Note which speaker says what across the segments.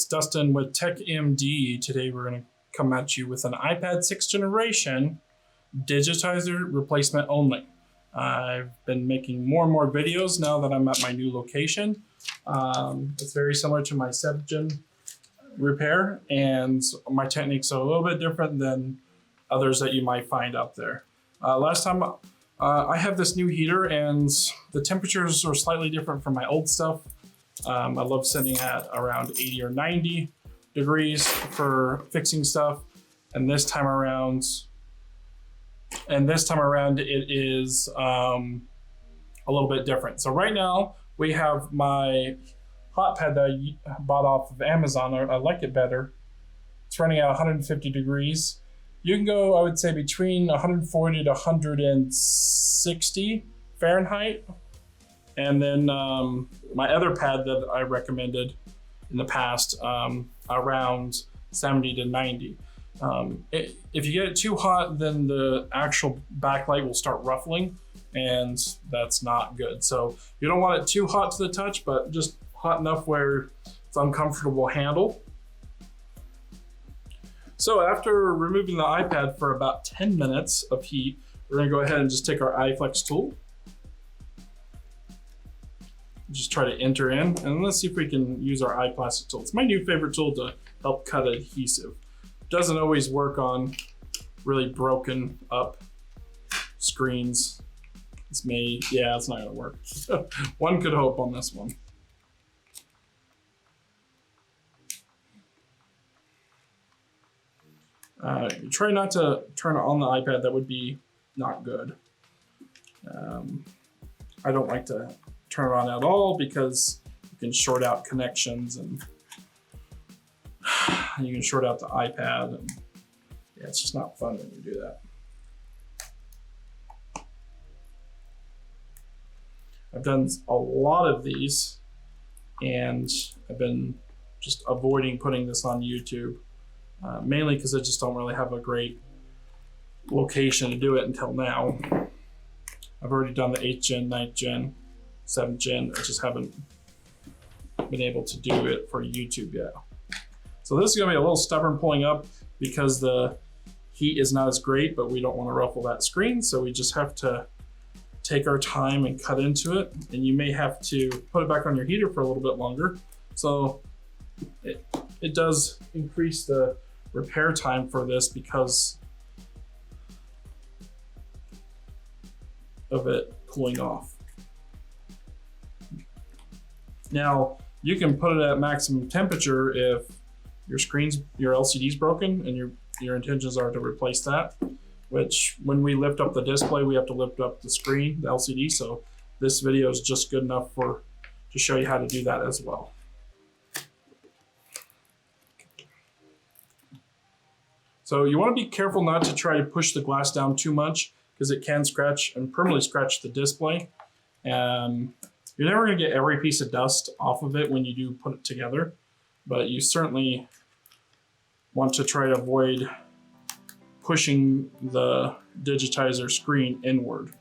Speaker 1: Dustin with TechMD. Today we're going to come at you with an iPad 6th generation digitizer replacement only. I've been making more and more videos now that I'm at my new location. It's very similar to my 7th gen repair, and my techniques are a little bit different than others that you might find out there. Last time I have this new heater, and the temperatures are slightly different from my old stuff. I love sitting at around 80 or 90 degrees for fixing stuff, and this time around it is a little bit different. So right now we have my hot pad that I bought off of Amazon. I like it better. It's running at 150 degrees. You can go, I would say, between 140 to 160 Fahrenheit. And then my other pad that I recommended in the past, around 70 to 90. If you get it too hot, then the actual backlight will start ruffling, and that's not good. So you don't want it too hot to the touch, but just hot enough where it's uncomfortable handle. So after removing the iPad for about 10 minutes of heat, we're gonna go ahead and just take our iFlex tool. Just try to enter in, and let's see if we can use our iPlastix tool. It's my new favorite tool to help cut adhesive. Doesn't always work on really broken up screens. It's not gonna work. One could hope on this one. Try not to turn it on the iPad. That would be not good. I don't like to turn it on at all because you can short out connections, and you can short out the iPad, and yeah, it's just not fun when you do that. I've done a lot of these, and I've been just avoiding putting this on YouTube, mainly because I just don't really have a great location to do it until now. I've already done the 8th gen, 9th gen, 7th gen. I just haven't been able to do it for YouTube yet. So this is gonna be a little stubborn pulling up because the heat is not as great, but we don't wanna ruffle that screen. So we just have to take our time and cut into it. And you may have to put it back on your heater for a little bit longer. So it does increase the repair time for this because of it cooling off. Now, you can put it at maximum temperature if your LCD's broken and your intentions are to replace that, which when we lift up the display, we have to lift up the screen, the LCD. So this video is just good enough to show you how to do that as well. So you want to be careful not to try to push the glass down too much because it can scratch and permanently scratch the display. You're never going to get every piece of dust off of it when you do put it together, but you certainly want to try to avoid pushing the digitizer screen inward.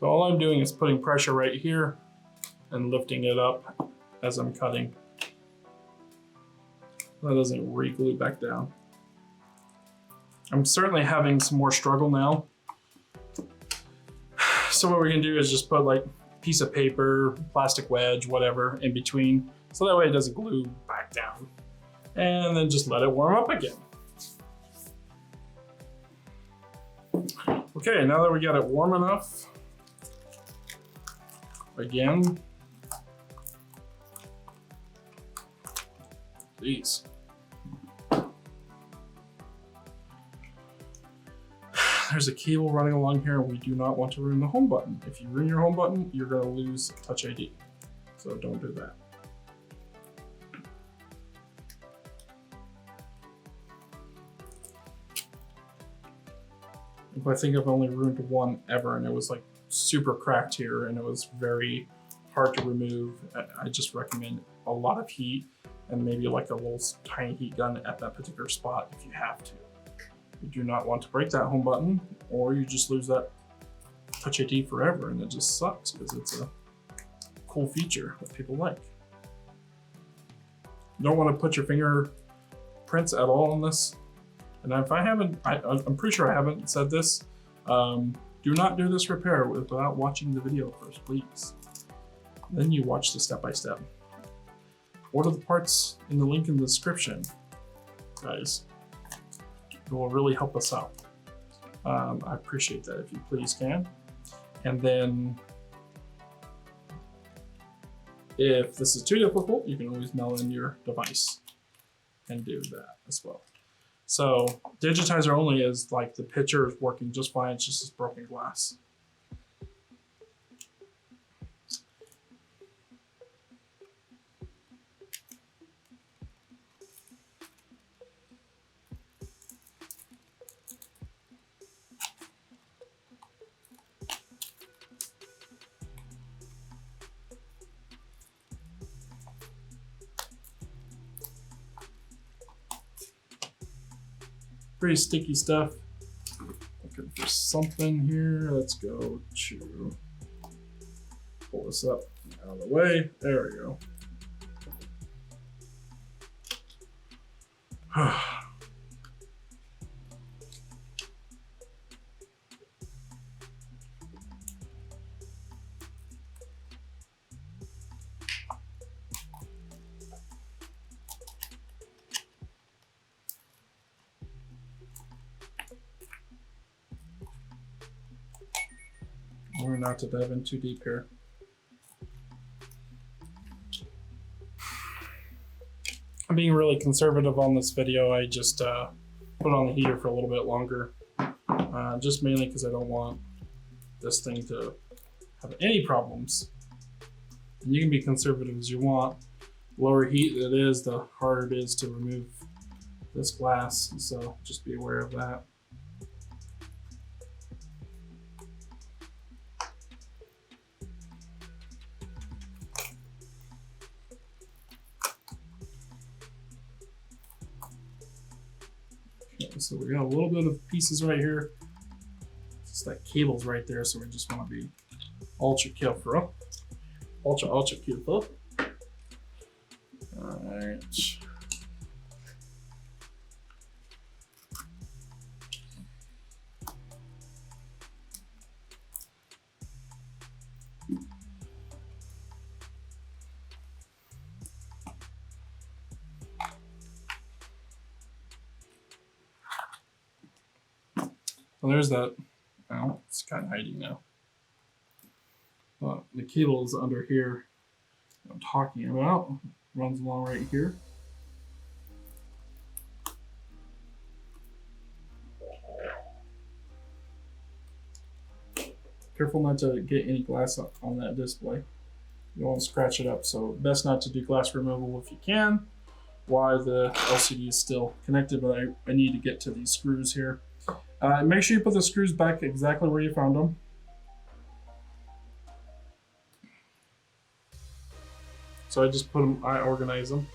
Speaker 1: So all I'm doing is putting pressure right here and lifting it up as I'm cutting. That doesn't re-glue back down. I'm certainly having some more struggle now. So what we're gonna do is just put like a piece of paper, plastic wedge, whatever, in between, so that way it doesn't glue back down. And then just let it warm up again. Okay, now that we got it warm enough, again, please. There's a cable running along here. We do not want to ruin the home button. If you ruin your home button, you're gonna lose Touch ID. So don't do that. I think I've only ruined one ever, and it was like super cracked here, and it was very hard to remove. I just recommend a lot of heat and maybe like a little tiny heat gun at that particular spot if you have to. You do not want to break that home button, or you just lose that Touch ID forever, and it just sucks because it's a cool feature that people like. You don't want to put your fingerprints at all on this. And if I haven't, I'm pretty sure I haven't said this, do not do this repair without watching the video first, please. Then you watch the step-by-step. Order the parts in the link in the description, guys. It will really help us out. I appreciate that if you please can. And then if this is too difficult, you can always mail in your device and do that as well. So Digitizer only is like the picture is working just fine, it's just this broken glass. Pretty sticky stuff. Looking for something here. Let's go to pull this up out of the way. There we go. We're not to dive in too deep here. I'm being really conservative on this video. I just put on the heater for a little bit longer, just mainly because I don't want this thing to have any problems. And you can be conservative as you want. The lower heat it is, the harder it is to remove this glass, so just be aware of that. So we got a little bit of pieces right here. Just that cable's right there, so we just want to be ultra careful. Ultra careful. All right. Well, there's that. Oh, it's kind of hiding now. The cable is under here. I'm talking about runs along right here. Careful not to get any glass up on that display. You don't want to scratch it up, so best not to do glass removal if you can while the LCD is still connected, but I need to get to these screws here. Make sure you put the screws back exactly where you found them. So I just put them, I organize them.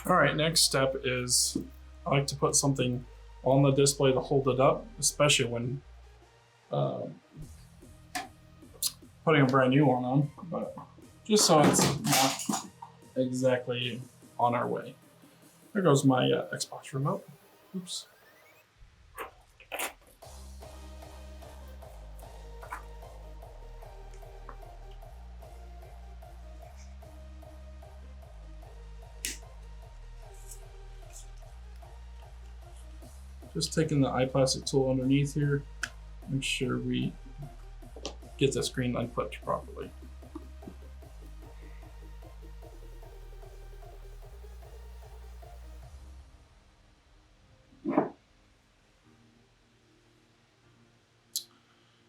Speaker 1: All right, next step is I like to put something on the display to hold it up, especially when putting a brand new one on, but just so it's not exactly on our way. There goes my Xbox remote. Oops. Just taking the iPlastix tool underneath here, make sure we get the screen unclipped properly.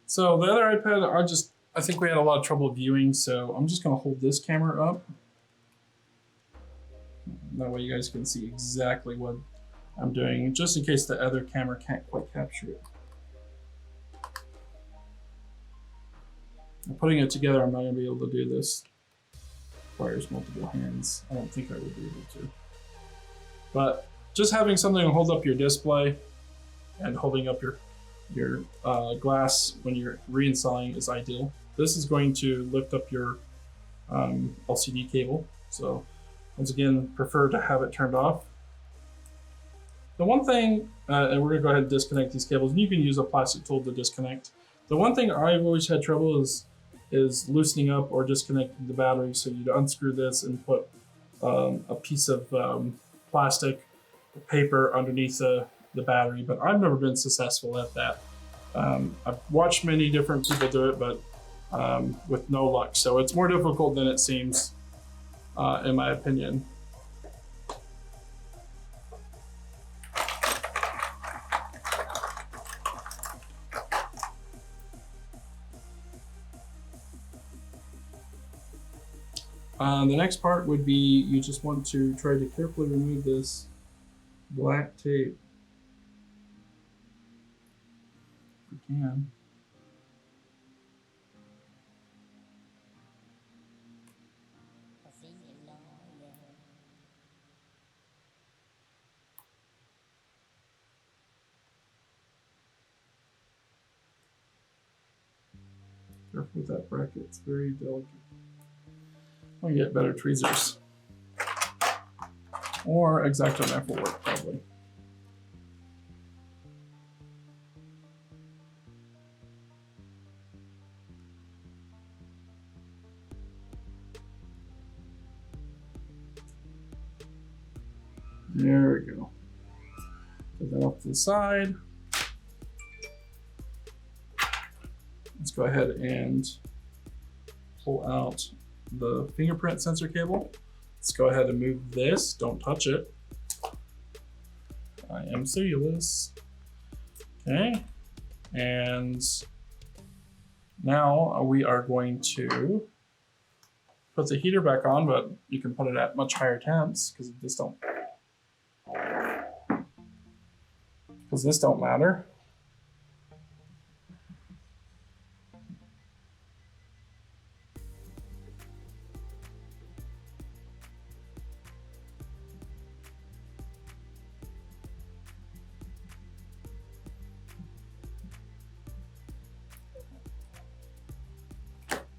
Speaker 1: So the other iPad, I think we had a lot of trouble viewing, so I'm just gonna hold this camera up. That way you guys can see exactly what I'm doing, just in case the other camera can't quite capture it. And putting it together, I'm not going to be able to do this. Requires multiple hands. I don't think I would be able to. But just having something to hold up your display and holding up your glass when you're reinstalling is ideal. This is going to lift up your LCD cable. So once again, prefer to have it turned off. The one thing, and we're gonna go ahead and disconnect these cables, and you can use a plastic tool to disconnect. The one thing I've always had trouble is loosening up or disconnecting the battery. So you'd unscrew this and put a piece of plastic paper underneath the battery, but I've never been successful at that. I've watched many different people do it, but with no luck. So it's more difficult than it seems, in my opinion. The next part would be you just want to try to carefully remove this black tape. If you can. Careful with that bracket, it's very delicate. I'll get better tweezers. Or X-Acto knife will work probably. There we go. Put that off to the side. Let's go ahead and pull out the fingerprint sensor cable. Let's go ahead and move this. Don't touch it. I am serious. Okay. And now we are going to put the heater back on, but you can put it at much higher temps because this don't matter.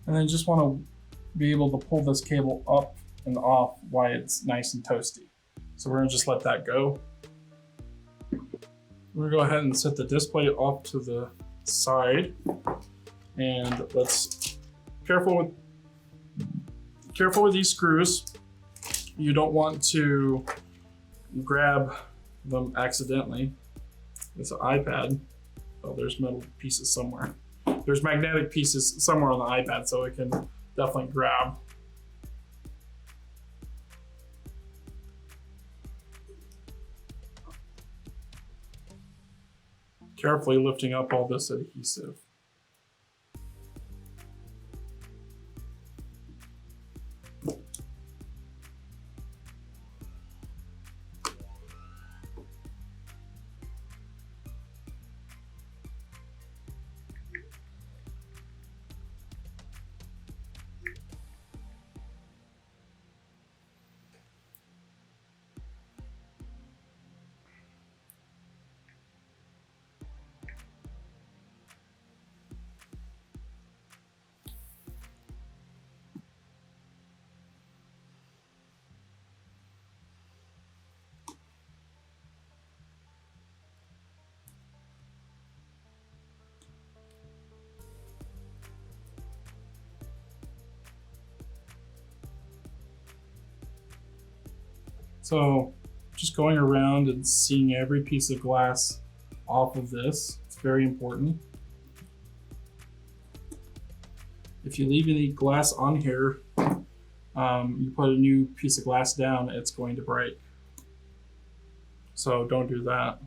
Speaker 1: And then just want to be able to pull this cable up and off while it's nice and toasty. So we're gonna just let that go. We're gonna go ahead and set the display off to the side. And let's, careful with these screws. You don't want to grab them accidentally. It's an iPad. Oh, there's metal pieces somewhere. There's magnetic pieces somewhere on the iPad, so it can definitely grab. Carefully lifting up all this adhesive. So just going around and seeing every piece of glass off of this, it's very important. If you leave any glass on here, you put a new piece of glass down, it's going to break. So don't do that.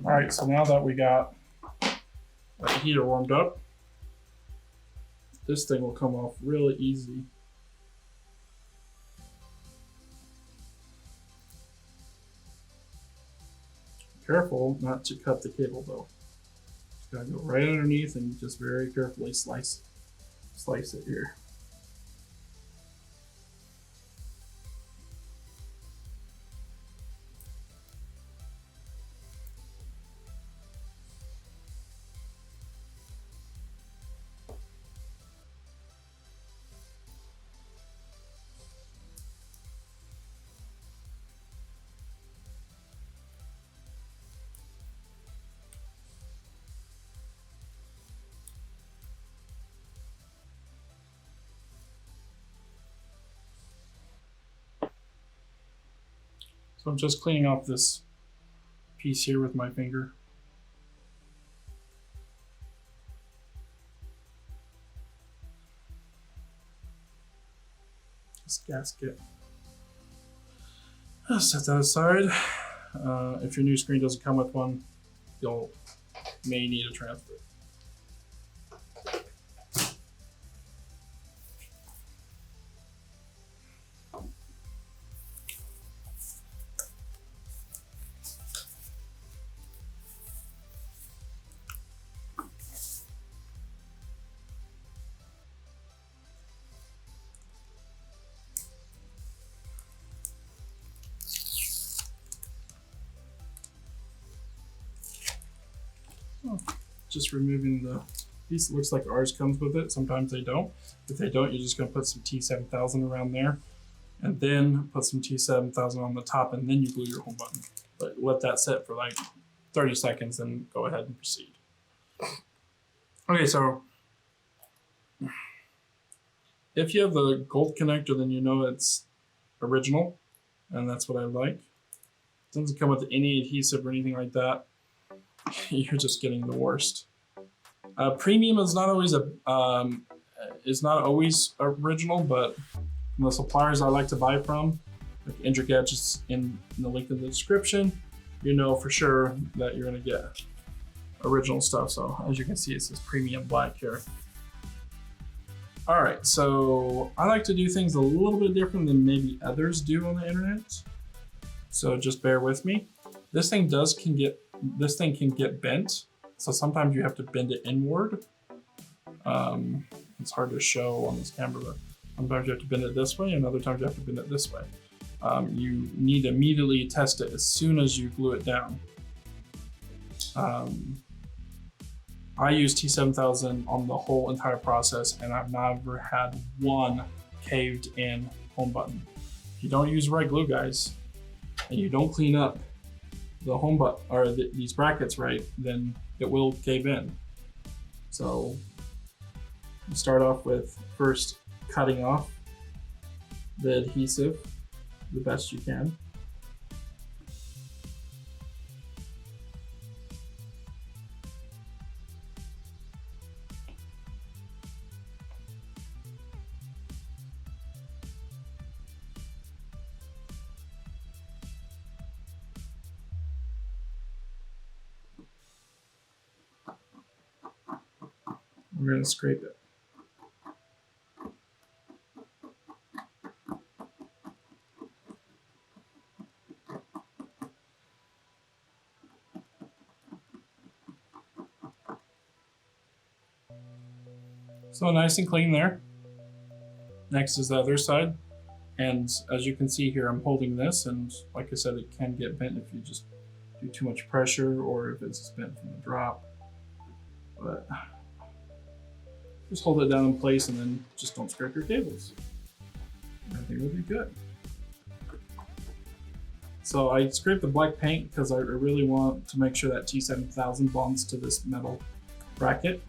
Speaker 1: All right, so now that we got the heater warmed up, this thing will come off really easy. Careful not to cut the cable though. Just gotta go right underneath and just very carefully slice it here. So I'm just cleaning off this piece here with my finger. This gasket. I'll set that aside. If your new screen doesn't come with one, you'll may need a transfer. Just removing the piece. It looks like ours comes with it. Sometimes they don't. If they don't, you're just going to put some T7000 around there, and then put some T7000 on the top, and then you glue your home button. But let that sit for like 30 seconds, and go ahead and proceed. Okay, so if you have the gold connector, then you know it's original, and that's what I like. It doesn't come with any adhesive or anything like that. You're just getting the worst. Premium is not always original, but from the suppliers I like to buy from, like Intric Edge is in the link in the description, you know for sure that you're gonna get original stuff. So as you can see, it says premium black here. All right, so I like to do things a little bit different than maybe others do on the internet. So just bear with me. This thing can get bent. So sometimes you have to bend it inward. It's hard to show on this camera, but sometimes you have to bend it this way, and other times you have to bend it this way. You need to immediately test it as soon as you glue it down. I use T7000 on the whole entire process, and I've never had one caved in home button. If you don't use red glue, guys, and you don't clean up the home button or these brackets right, then it will cave in. So you start off with first cutting off the adhesive the best you can. We're going to scrape it. So nice and clean there. Next is the other side. And as you can see here, I'm holding this, and like I said, it can get bent if you just do too much pressure or if it's bent from the drop. But just hold it down in place and then just don't scrape your cables. Everything will be good. So I scraped the black paint because I really want to make sure that T7000 bonds to this metal bracket.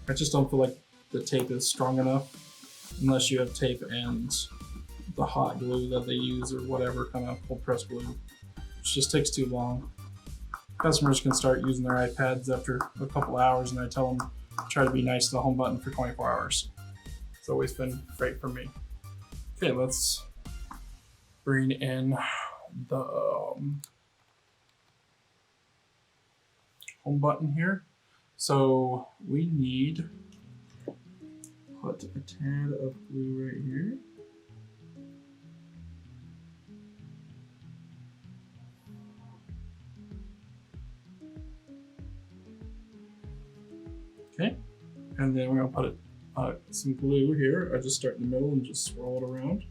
Speaker 1: I just don't feel like the tape is strong enough unless you have tape and the hot glue that they use or whatever kind of cold press glue, which just takes too long. Customers can start using their iPads after a couple hours, and I tell them try to be nice to the home button for 24 hours. It's always been great for me. Okay, let's bring in the home button here. So we need put a tad of glue right here. Okay, and then we're gonna put some glue here. I just start in the middle and just swirl it around.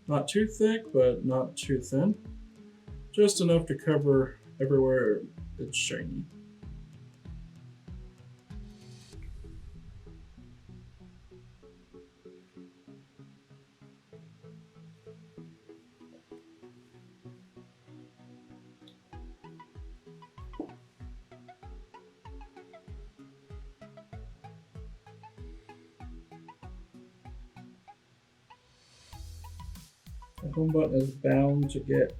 Speaker 1: Not too thick, but not too thin. Just enough to cover everywhere it's shiny. The home button is bound to get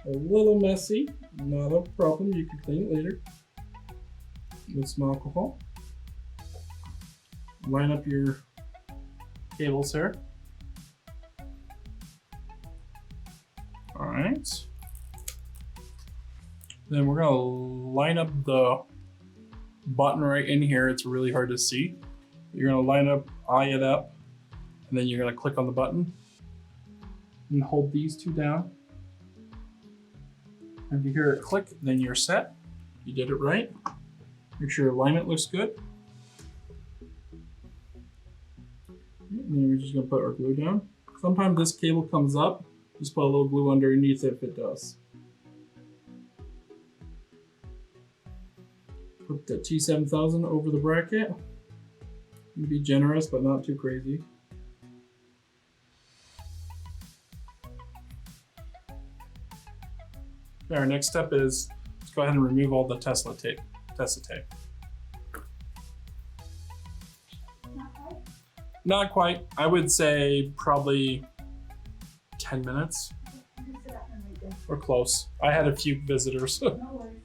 Speaker 1: a little messy. Not a problem, you can clean it later with some alcohol. Line up your cables here. All right. Then we're gonna line up the button right in here. It's really hard to see. You're gonna eye it up, and then you're gonna click on the button and hold these two down. And if you hear it click, then you're set. You did it right. Make sure your alignment looks good. And then we're just gonna put our glue down. Sometimes this cable comes up. Just put a little glue underneath it if it does. Put the T7000 over the bracket. You can be generous, but not too crazy. Okay, our next step is let's go ahead and remove all the Tesla tape. Not quite. I would say probably 10 minutes. We're close. I had a few visitors.
Speaker 2: No worries.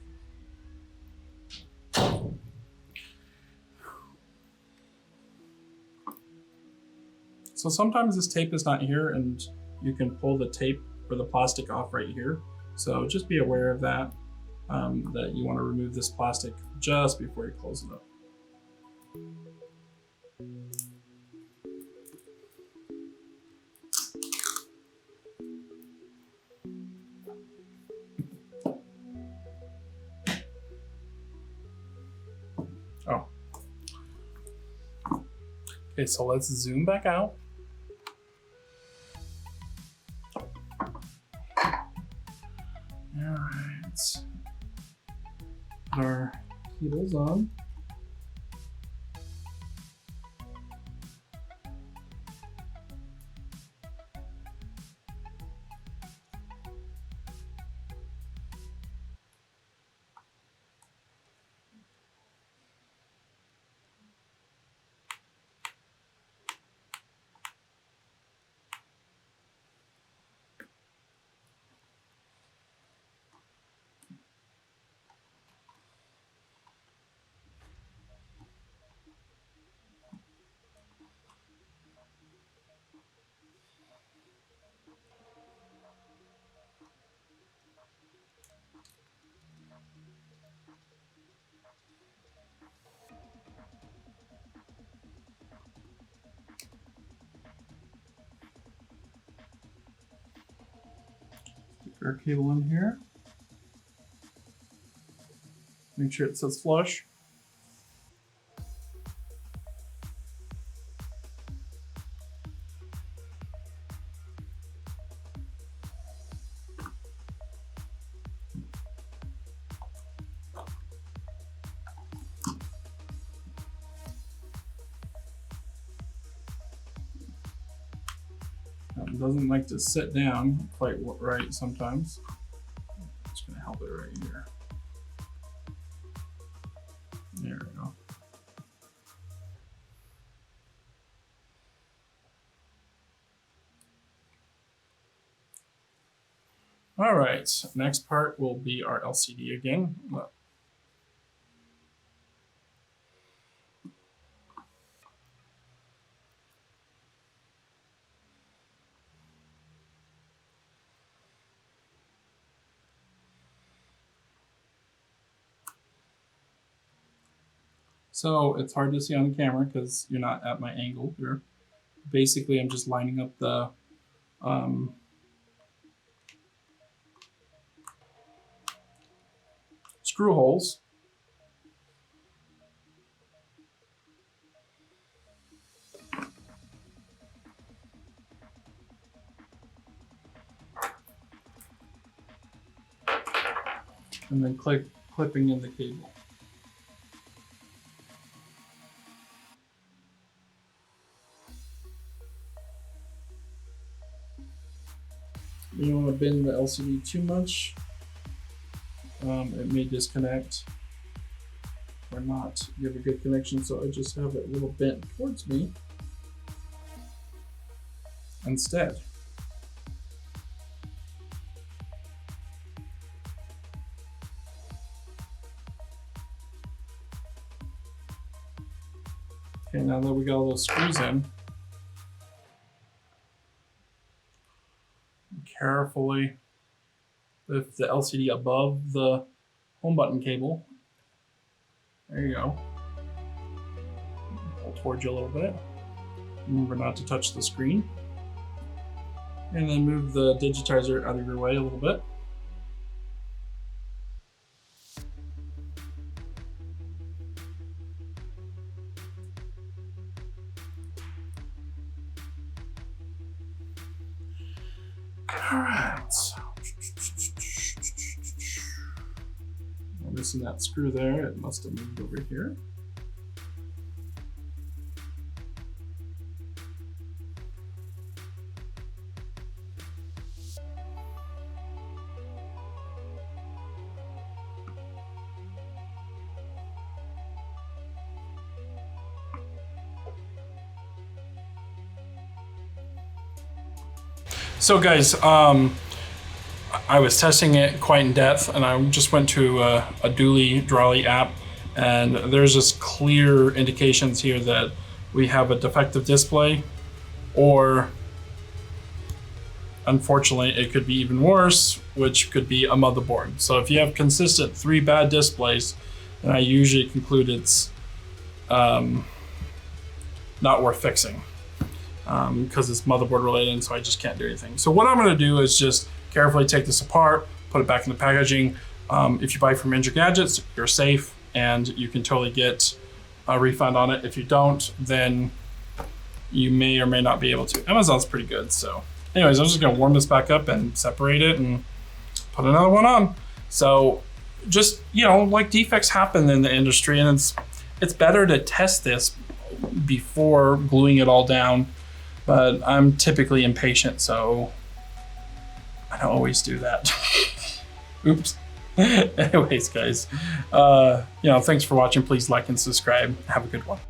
Speaker 1: So sometimes this tape is not here and you can pull the tape or the plastic off right here. So just be aware of that, that you want to remove this plastic just before you close it up. Oh. Okay, so let's zoom back out. Alright. Put our cables on. Stick our cable in here. Make sure it says flush. It doesn't like to sit down quite right sometimes. I'm just gonna help it right here. There we go. All right, next part will be our LCD again. So it's hard to see on the camera because you're not at my angle here. Basically, I'm just lining up the screw holes. And then clipping in the cable. You don't want to bend the LCD too much. It may disconnect or not give a good connection, so I just have it a little bent towards me instead. Okay, now that we got all those screws in, carefully lift the LCD above the home button cable. There you go. Pull towards you a little bit. Remember not to touch the screen. And then move the digitizer out of your way a little bit. All right. I'm missing that screw there. It must have moved over here. So guys, I was testing it quite in depth, and I just went to a Dually Drawly app, and there's just clear indications here that we have a defective display, or unfortunately it could be even worse, which could be a motherboard. So if you have consistent 3 bad displays, then I usually conclude it's not worth fixing. Because it's motherboard related, and so I just can't do anything. So what I'm going to do is just carefully take this apart, put it back in the packaging. If you buy from Injured Gadgets, you're safe, and you can totally get a refund on it. If you don't, then you may or may not be able to. Amazon's pretty good. So anyways, I'm just going to warm this back up and separate it and put another one on. So just, you know, like, defects happen in the industry, and it's better to test this before gluing it all down. But I'm typically impatient, so I don't always do that. Oops. Anyways, guys, you know, thanks for watching. Please like and subscribe. Have a good one.